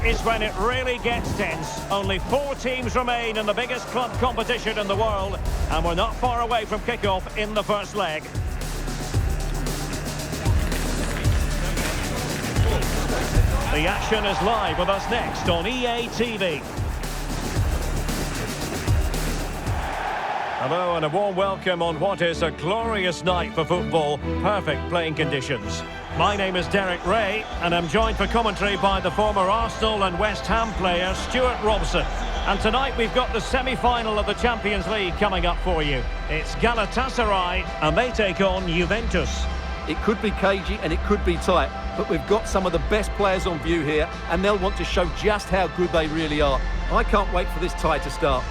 is when it really gets tense. Only 4 teams remain in the biggest club competition in the world, and we're not far away from kick-off in the first leg. The action is live with us next on EA TV. Hello and a warm welcome on what is a glorious night for football. Perfect playing conditions. My name is Derek Ray and I'm joined for commentary by the former Arsenal and West Ham player Stuart Robson. And tonight we've got the semi-final of the Champions League coming up for you. It's Galatasaray and they take on Juventus. It could be cagey and it could be tight, but we've got some of the best players on view here and they'll want to show just how good they really are. I can't wait for this tie to start.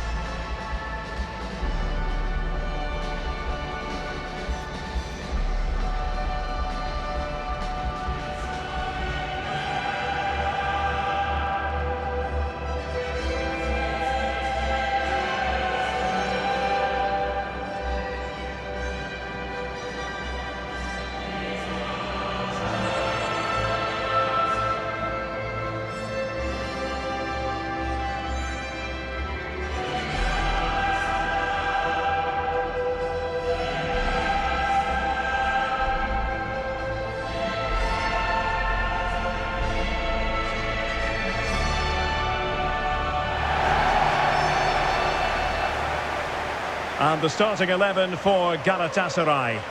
And the starting 11 for Galatasaray.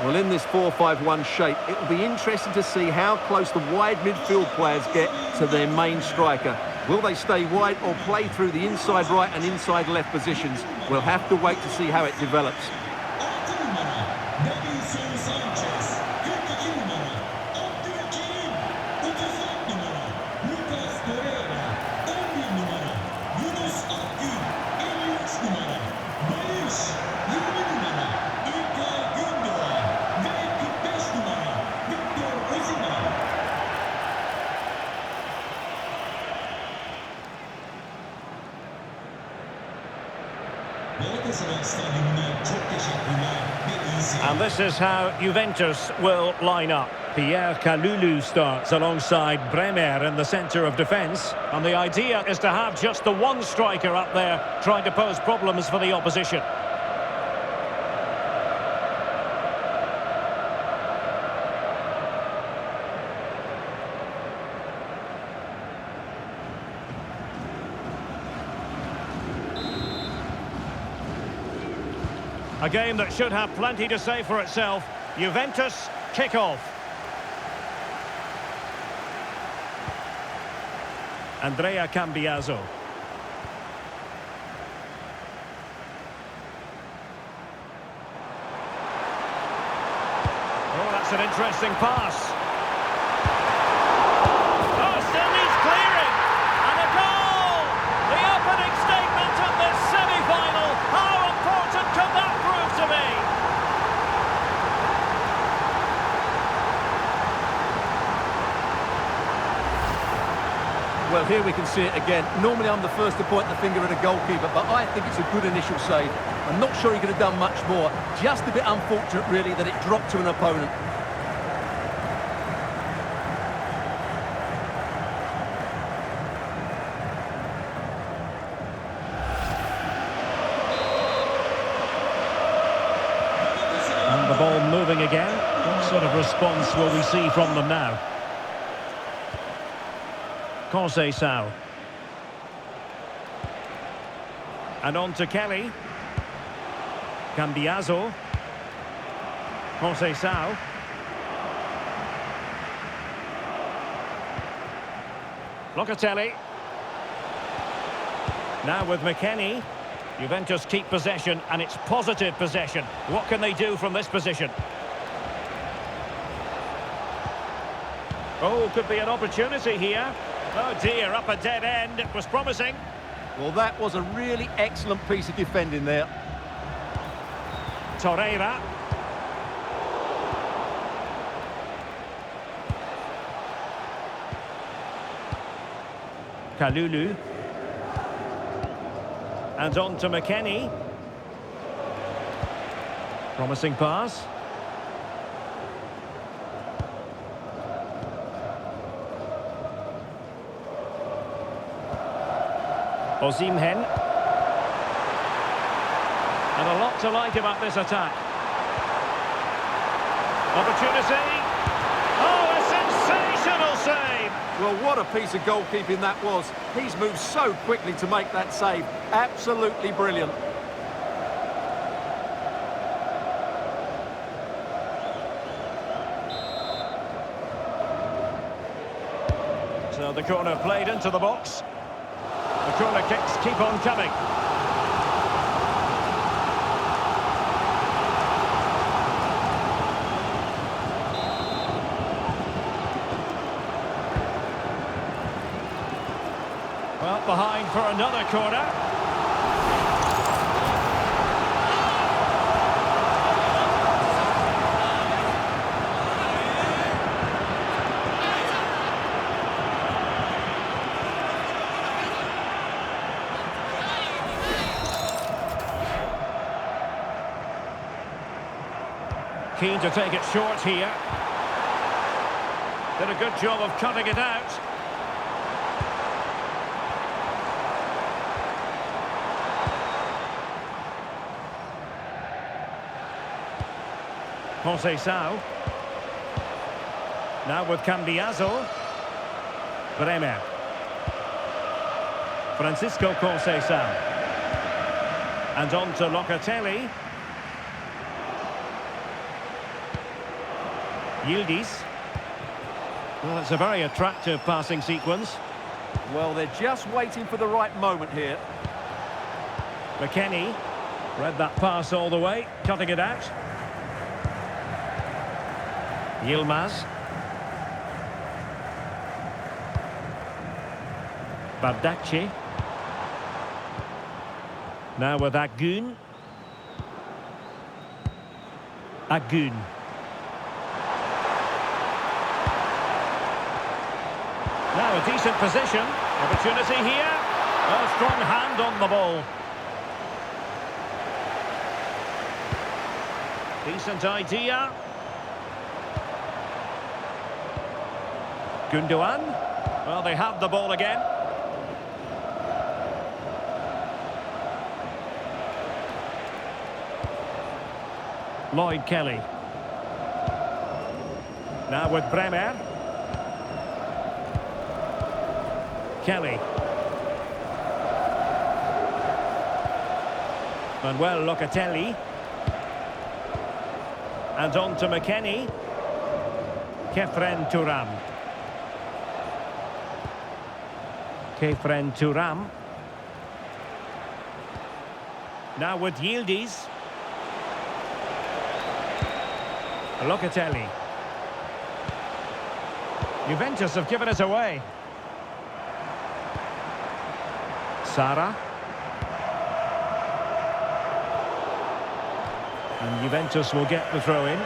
Well, in this 4-5-1 shape, it will be interesting to see how close the wide midfield players get to their main striker. Will they stay wide or play through the inside right and inside left positions? We'll have to wait to see how it develops. And this is how Juventus will line up. Pierre Kalulu starts alongside Bremer in the centre of defence. And the idea is to have just the one striker up there trying to pose problems for the opposition. A game that should have plenty to say for itself. Juventus kick-off. Andrea Cambiaso. Oh, that's an interesting pass. Oh, still needs clearing. And a goal! The opening statement of this semi-final. How important can that prove to be? Well, here we can see it again. Normally I'm the first to point the finger at a goalkeeper, but I think it's a good initial save. I'm not sure he could have done much more. Just a bit unfortunate, really, that it dropped to an opponent. And the ball moving again. What sort of response will we see from them now? Conceição. And on to Kelly. Cambiaso. Conceição. Locatelli. Now with McKennie. Juventus keep possession, and it's positive possession. What can they do from this position? Oh, could be an opportunity here. Oh dear, up a dead end. It was promising. Well, that was a really excellent piece of defending there. Torreira. Kalulu. And on to McKennie. Promising pass. Osimhen. And a lot to like about this attack. Opportunity. Oh, a sensational save! Well, what a piece of goalkeeping that was. He's moved so quickly to make that save. Absolutely brilliant. So the corner played into the box. The corner kicks keep on coming. Well, behind for another corner. Keen to take it short here. Did a good job of cutting it out. Conceição. Now with Cambiaso. Bremer. Francisco Conceição. And on to Locatelli. Yildiz. Well, it's a very attractive passing sequence. Well, they're just waiting for the right moment here. McKennie. Read that pass all the way. Cutting it out. Yilmaz. Bardakci. Now with Agun. Agun. Now a decent position. Opportunity here. A strong hand on the ball. Decent idea. Gundogan. Well, they have the ball again. Lloyd Kelly. Now with Bremer. Kelly. Manuel Locatelli. And on to McKennie. Kefren Turam. Kefren Turam. Now with Yildiz. Locatelli. Juventus have given it away. Sara. And Juventus will get the throw in.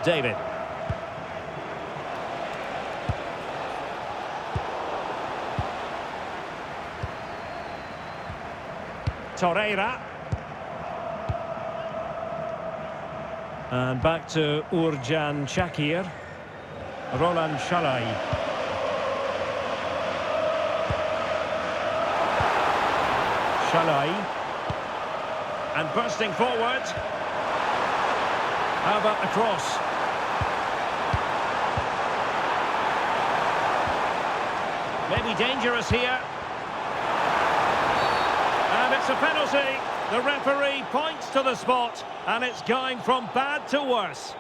David. Torreira. And back to Urjan Shakir. Roland Shalai. Shalai. And bursting forward. How about the cross? Maybe dangerous here. And it's a penalty. The referee points to the spot, and it's going from bad to worse.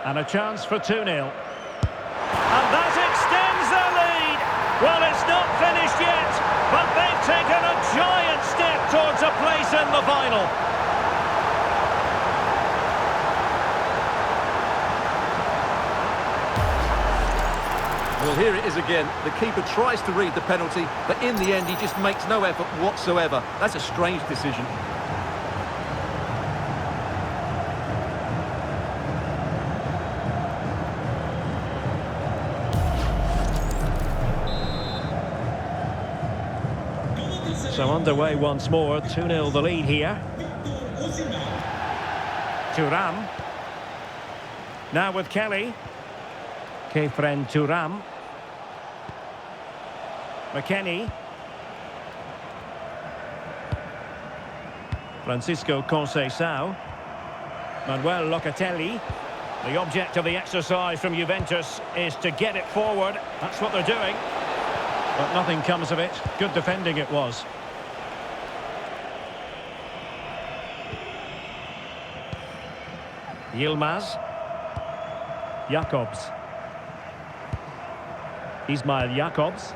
And a chance for 2-0. And that extends their lead. Well, it's not finished yet, but they've taken a giant step towards a place in the final. Well, here it is again. The keeper tries to read the penalty, but in the end, he just makes no effort whatsoever. That's a strange decision. So underway once more, 2-0 the lead here. Thuram. Now with Kelly. Kefren Thuram. McKennie. Francisco Conceição. Manuel Locatelli. The object of the exercise from Juventus is to get it forward. That's what they're doing. But nothing comes of it. Good defending it was. Yilmaz. Jakobs. Ismail Jakobs.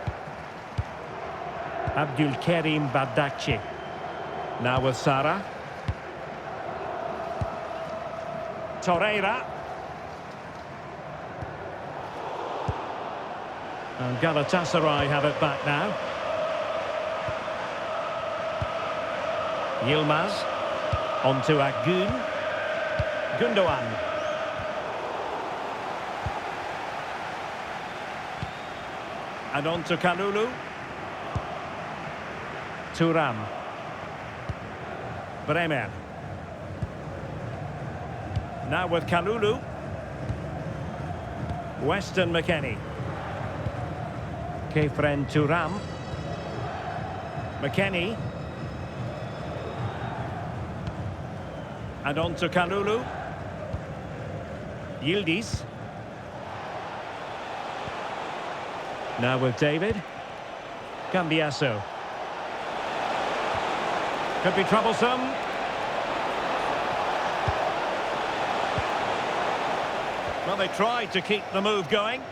Abdulkarim Bardakci. Now with Sara. Torreira. And Galatasaray have it back now. Yilmaz. On to Agun. Gundogan. And on to Kalulu. Thuram. Bremer. Now with Kalulu. Weston McKennie. Kefren Thuram. McKennie. And on to Kalulu. Yildiz. Now with David. Cambiasso. Could be troublesome. Well, they tried to keep the move going.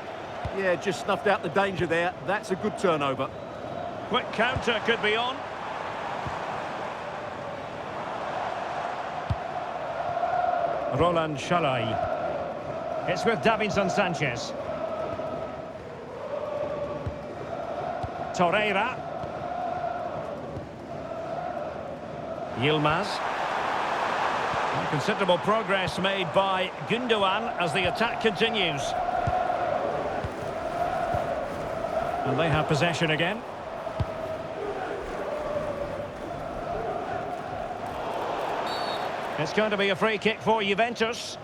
Yeah, just snuffed out the danger there. That's a good turnover. Quick counter could be on. Roland Shalai. It's with Davinson Sanchez. Torreira. Yilmaz. Considerable progress made by Gundogan as the attack continues. And they have possession again. It's going to be a free kick for Juventus.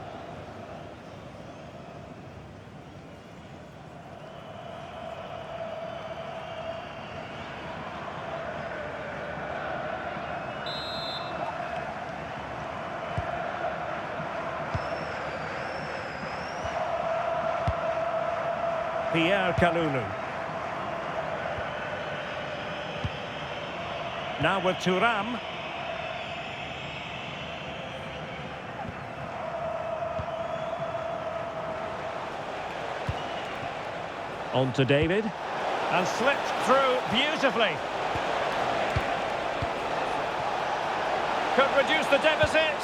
Pierre Kalulu. Now with Thuram. On to David. And slipped through beautifully. Could reduce the deficit.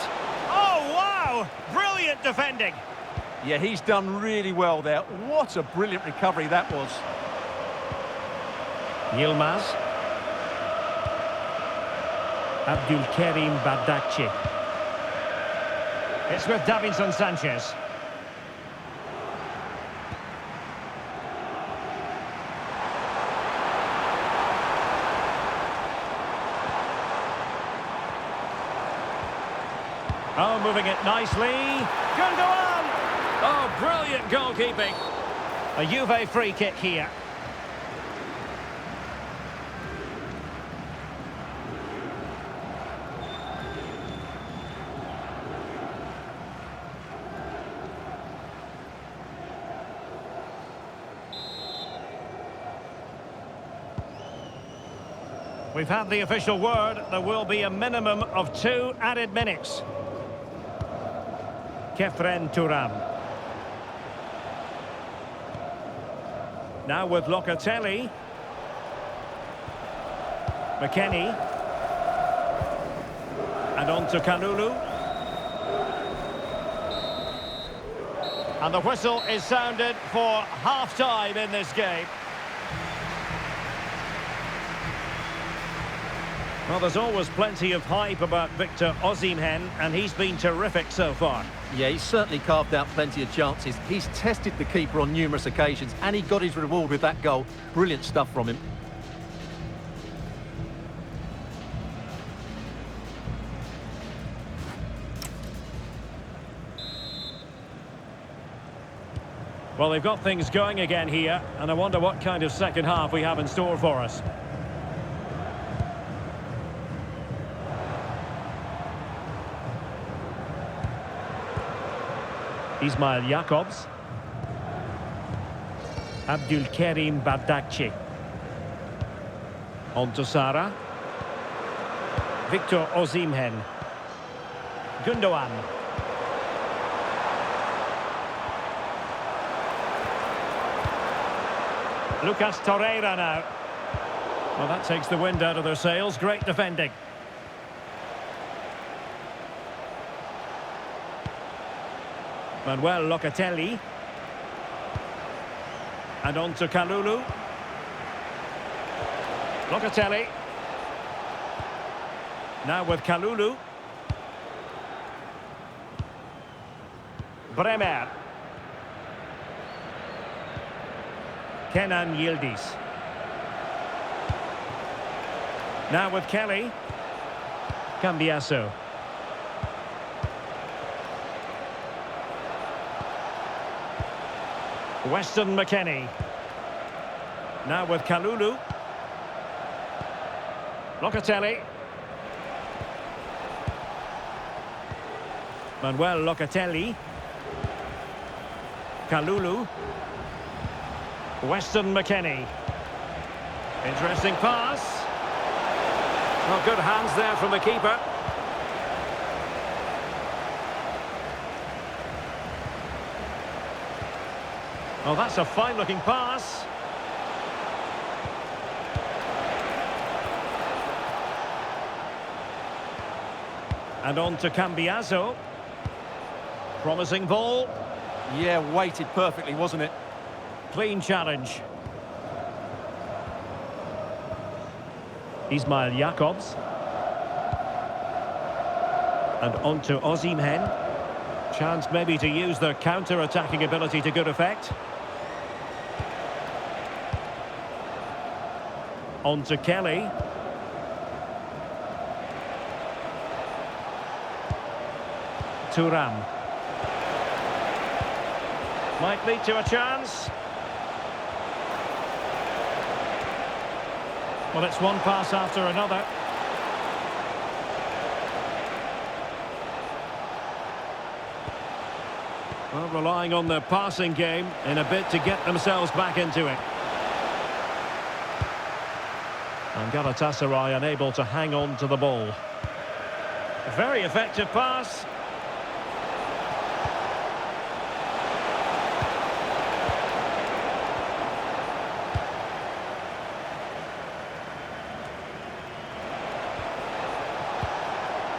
Oh, wow! Brilliant defending. Yeah, he's done really well there. What a brilliant recovery that was. Yilmaz. Abdulkarim Bardakci. It's with Davinson Sanchez. Oh, moving it nicely. Gundogan! Oh, brilliant goalkeeping. A Juve free kick here. We've had the official word. There will be a minimum of 2 added minutes. Kefren Thuram. Now with Locatelli. McKennie. And on to Kalulu. And the whistle is sounded for half-time in this game. Well, there's always plenty of hype about Victor Osimhen, and he's been terrific so far. Yeah, he's certainly carved out plenty of chances. He's tested the keeper on numerous occasions, and he got his reward with that goal. Brilliant stuff from him. Well, they've got things going again here, and I wonder what kind of second half we have in store for us. Ismail Jakobs. Abdulkarim Bardakci. On to Sara. Victor Osimhen. Gundogan. Lucas Torreira now. Well, that takes the wind out of their sails. Great defending. Manuel Locatelli. And on to Kalulu. Locatelli. Now with Kalulu. Bremer. Kenan Yildiz. Now with Kelly. Cambiaso. Weston McKennie. Now with Kalulu. Locatelli. Manuel Locatelli. Kalulu. Weston McKennie. Interesting pass. Well, good hands there from the keeper. Oh, that's a fine-looking pass. And on to Cambiaso. Promising ball. Yeah, weighted perfectly, wasn't it? Clean challenge. Ismail Jakobs. And on to Osimhen. Chance maybe to use their counter-attacking ability to good effect. On to Kelly. Thuram. Might lead to a chance. Well, it's one pass after another. Well, relying on their passing game in a bit to get themselves back into it. And Galatasaray unable to hang on to the ball. A very effective pass.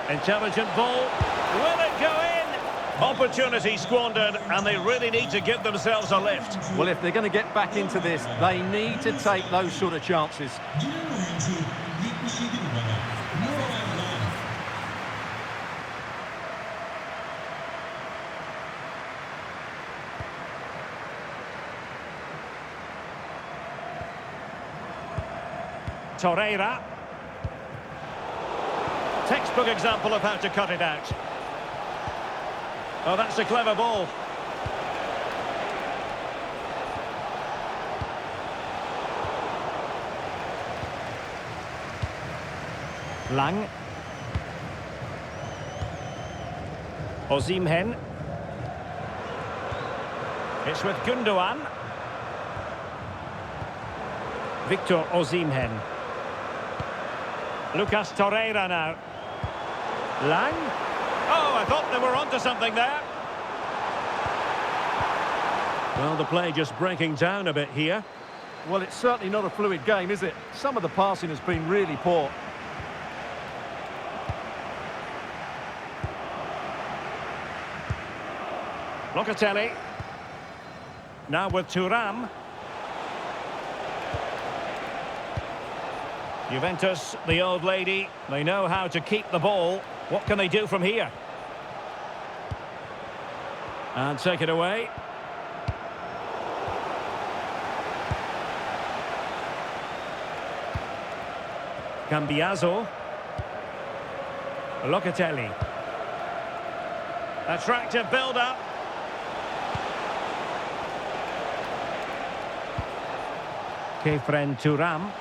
Intelligent ball. Will it go in? Opportunity squandered, and they really need to give themselves a lift. Well, if they're going to get back into this, they need to take those sort of chances. Torreira. Textbook example of how to cut it out. Oh, that's a clever ball. Lang. Osimhen. It's with Gundogan. Victor Osimhen. Lucas Torreira now. Lang. Oh, I thought they were onto something there. Well, the play just breaking down a bit here. Well, it's certainly not a fluid game, is it? Some of the passing has been really poor. Locatelli. Now with Thuram. Juventus, the old lady, they know how to keep the ball. What can they do from here? And take it away. Cambiaso. Locatelli. Attractive build-up. Kefren Thuram.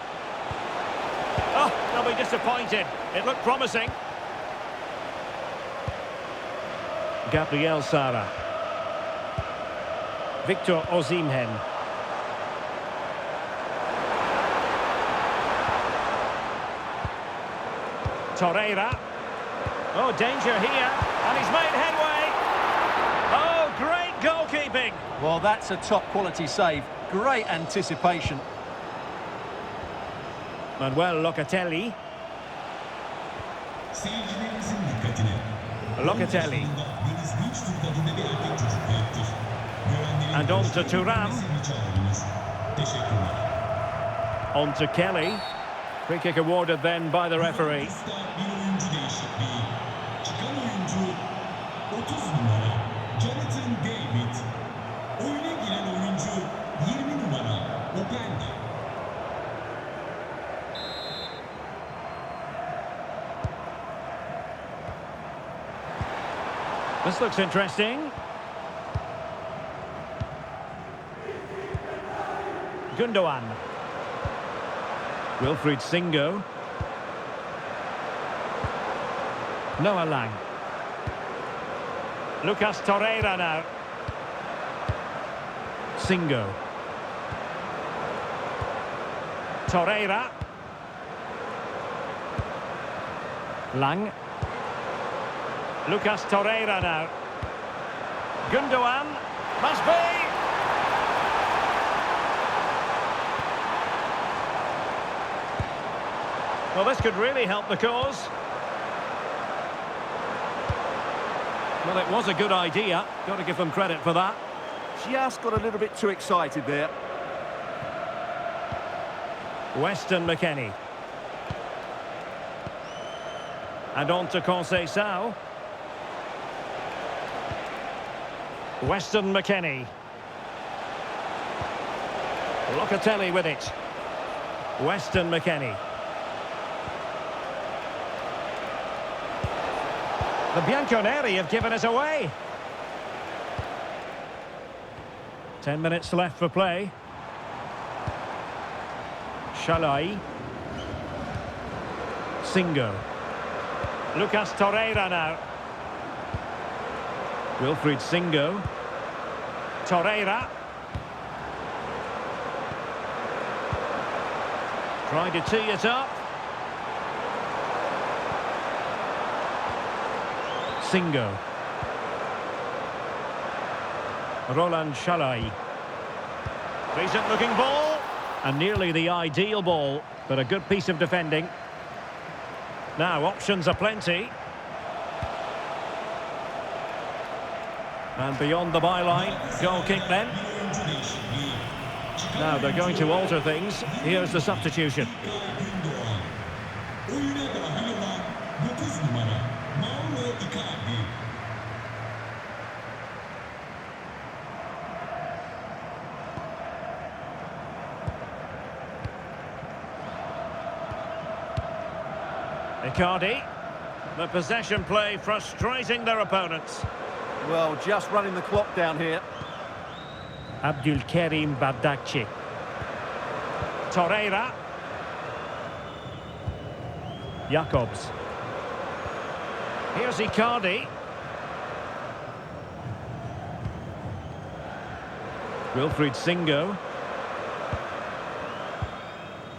Oh, they'll be disappointed. It looked promising. Gabriel Sara. Victor Osimhen. Torreira. Oh, danger here. And he's made headway. Oh, great goalkeeping. Well, that's a top-quality save. Great anticipation. Manuel Locatelli. Locatelli. And on to Thuram. On to Kelly. Free kick awarded then by the referee. This looks interesting. Gundogan. Wilfried Singo. Noah Lang. Lucas Torreira now. Singo. Torreira. Lang. Lucas Torreira now. Gundogan. Must be. Well, this could really help the cause. Well, it was a good idea. Got to give them credit for that. Just got a little bit too excited there. Weston McKennie. And on to Conceição. Weston McKennie. Locatelli with it. Weston McKennie. The Bianconeri have given us away. 10 minutes left for play. Shalai. Singo. Lucas Torreira now. Wilfried Singo. Torreira. Trying to tee it up. Singo. Roland Shalai. Decent looking ball. And nearly the ideal ball, but a good piece of defending. Now options are plenty. And beyond the byline, goal kick then. Now they're going to alter things. Here's the substitution. Mauro Icardi. Icardi. The possession play frustrating their opponents. Well, just running the clock down here. Abdulkarim Bardakci. Torreira. Jakobs. Here's Icardi. Wilfried Singo.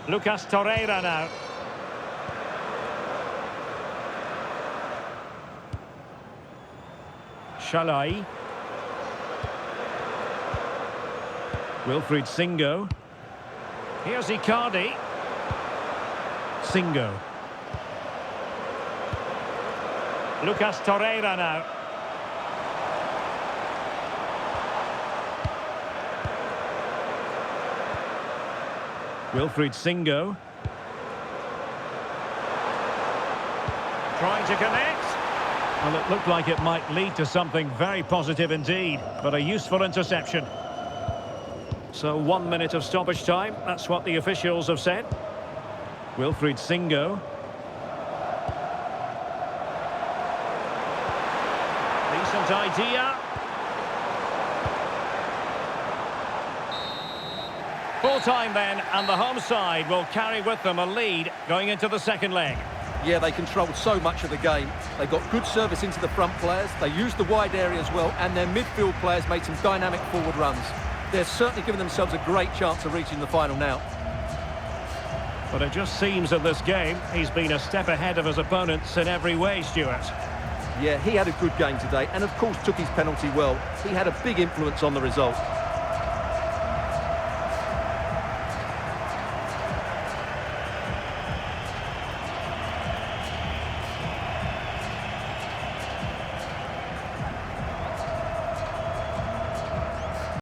Lucas Torreira now. Shalai. Wilfried Singo. Here's Icardi. Singo. Lucas Torreira now. Wilfried Singo. Trying to connect. Well, it looked like it might lead to something very positive indeed, but a useful interception. So 1 minute of stoppage time, that's what the officials have said. Wilfried Singo. Decent idea. Full time then, and the home side will carry with them a lead going into the second leg. Yeah, they controlled so much of the game. They got good service into the front players, they used the wide area as well, and their midfield players made some dynamic forward runs. They're certainly giving themselves a great chance of reaching the final now. But it just seems in this game, he's been a step ahead of his opponents in every way, Stuart. Yeah, he had a good game today, and of course took his penalty well. He had a big influence on the result.